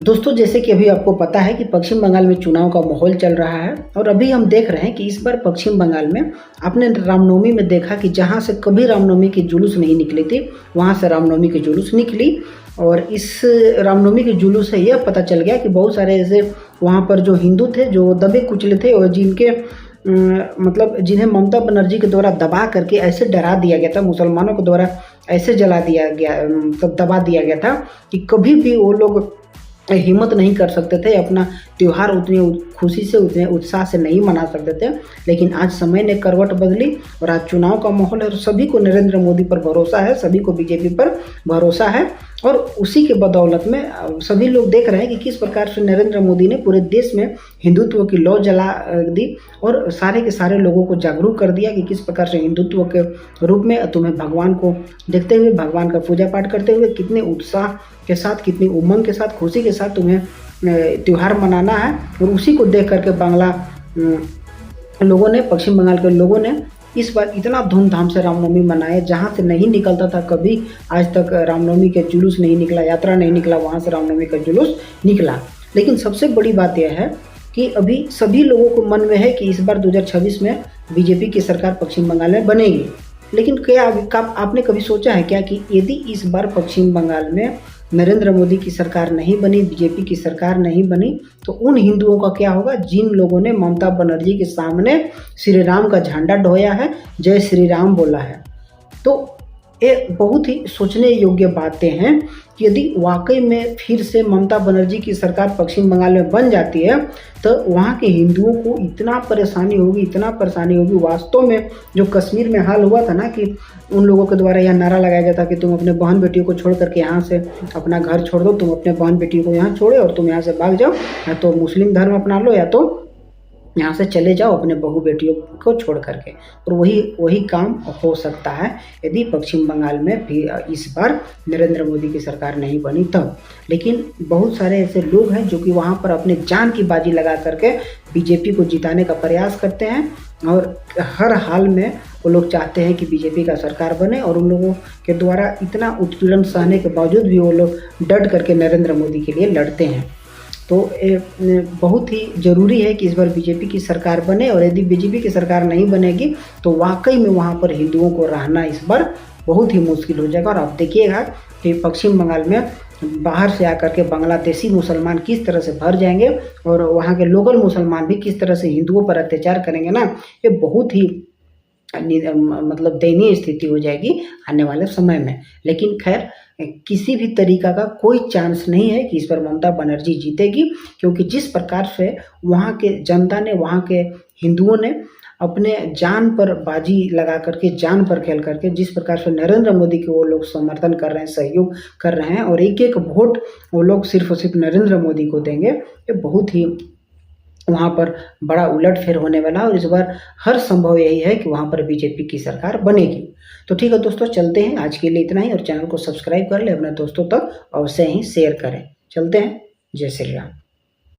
दोस्तों, जैसे कि अभी आपको पता है कि पश्चिम बंगाल में चुनाव का माहौल चल रहा है और अभी हम देख रहे हैं कि इस बार पश्चिम बंगाल में आपने रामनवमी में देखा कि जहां से कभी रामनवमी की जुलूस नहीं निकली थी, वहां से रामनवमी की जुलूस निकली। और इस रामनवमी के जुलूस से यह पता चल गया कि बहुत सारे ऐसे वहाँ पर जो हिंदू थे, जो दबे कुचले थे और जिनके मतलब जिन्हें ममता बनर्जी के द्वारा दबा करके ऐसे डरा दिया गया था, मुसलमानों के द्वारा ऐसे जला दिया गया, मतलब दबा दिया गया था कि कभी भी वो लोग हिम्मत नहीं कर सकते थे, अपना त्यौहार उतने खुशी से, उतने उत्साह से नहीं मना सकते थे। लेकिन आज समय ने करवट बदली और आज चुनाव का माहौल है और सभी को नरेंद्र मोदी पर भरोसा है, सभी को बीजेपी पर भरोसा है। और उसी के बदौलत में सभी लोग देख रहे हैं कि किस प्रकार से नरेंद्र मोदी ने पूरे देश में हिंदुत्व की लौ जला दी और सारे के सारे लोगों को जागरूक कर दिया कि किस प्रकार से हिंदुत्व के रूप में तुम्हें भगवान को देखते हुए, भगवान का पूजा पाठ करते हुए कितने उत्साह के साथ, कितनी उमंग के साथ, खुशी के साथ तुम्हें त्यौहार मनाना है। और उसी को देख करके लोगों ने, पश्चिम बंगाल के लोगों ने इस बार इतना धूमधाम से रामनवमी मनाए, जहाँ से नहीं निकलता था कभी आज तक रामनवमी के जुलूस नहीं निकला, यात्रा नहीं निकला, वहाँ से रामनवमी का जुलूस निकला। लेकिन सबसे बड़ी बात यह है कि अभी सभी लोगों को मन में है कि इस बार 2026 में बीजेपी की सरकार पश्चिम बंगाल में बनेगी। लेकिन क्या आपने कभी सोचा है क्या कि यदि इस बार पश्चिम बंगाल में नरेंद्र मोदी की सरकार नहीं बनी, बीजेपी की सरकार नहीं बनी, तो उन हिंदुओं का क्या होगा जिन लोगों ने ममता बनर्जी के सामने श्री राम का झंडा ढोया है, जय श्री राम बोला है। तो ये बहुत ही सोचने योग्य बातें हैं कि यदि वाकई में फिर से ममता बनर्जी की सरकार पश्चिम बंगाल में बन जाती है तो वहाँ के हिंदुओं को इतना परेशानी होगी, इतना परेशानी होगी। वास्तव में जो कश्मीर में हाल हुआ था ना, कि उन लोगों के द्वारा यह नारा लगाया गया था कि तुम अपने बहन बेटियों को छोड़ करके यहाँ से अपना घर छोड़ दो, तुम अपने बहन बेटियों को यहाँ छोड़े और तुम यहाँ से भाग जाओ, या तो मुस्लिम धर्म अपना लो या तो यहाँ से चले जाओ अपने बहू बेटियों को छोड़ करके। और वही काम हो सकता है यदि पश्चिम बंगाल में भी इस बार नरेंद्र मोदी की सरकार नहीं बनी तब। लेकिन बहुत सारे ऐसे लोग हैं जो कि वहाँ पर अपने जान की बाजी लगा करके बीजेपी को जिताने का प्रयास करते हैं और हर हाल में वो लोग चाहते हैं कि बीजेपी का सरकार बने। और उन लोगों के द्वारा इतना उत्पीड़न सहने के बावजूद भी वो लोग डट करके नरेंद्र मोदी के लिए लड़ते हैं। तो बहुत ही ज़रूरी है कि इस बार बीजेपी की सरकार बने। और यदि बीजेपी की सरकार नहीं बनेगी तो वाकई में वहाँ पर हिंदुओं को रहना इस बार बहुत ही मुश्किल हो जाएगा। और आप देखिएगा कि पश्चिम बंगाल में बाहर से आकर के बांग्लादेशी मुसलमान किस तरह से भर जाएंगे और वहाँ के लोकल मुसलमान भी किस तरह से हिंदुओं पर अत्याचार करेंगे ना, ये बहुत ही मतलब दयनीय स्थिति हो जाएगी आने वाले समय में। लेकिन खैर, किसी भी तरीका का कोई चांस नहीं है कि इस पर ममता बनर्जी जीतेगी, क्योंकि जिस प्रकार से वहाँ के जनता ने, वहाँ के हिंदुओं ने अपने जान पर बाजी लगा करके, जान पर खेल करके जिस प्रकार से नरेंद्र मोदी के वो लोग समर्थन कर रहे हैं, सहयोग कर रहे हैं और एक एक वोट वो लोग सिर्फ और सिर्फ नरेंद्र मोदी को देंगे, ये बहुत ही वहाँ पर बड़ा उलटफेर होने वाला है। और इस बार हर संभव यही है कि वहाँ पर बीजेपी की सरकार बनेगी। तो ठीक है दोस्तों, चलते हैं। आज के लिए इतना ही और चैनल को सब्सक्राइब कर ले, अपने दोस्तों तक अवश्य ही शेयर करें। चलते हैं। जय श्री राम।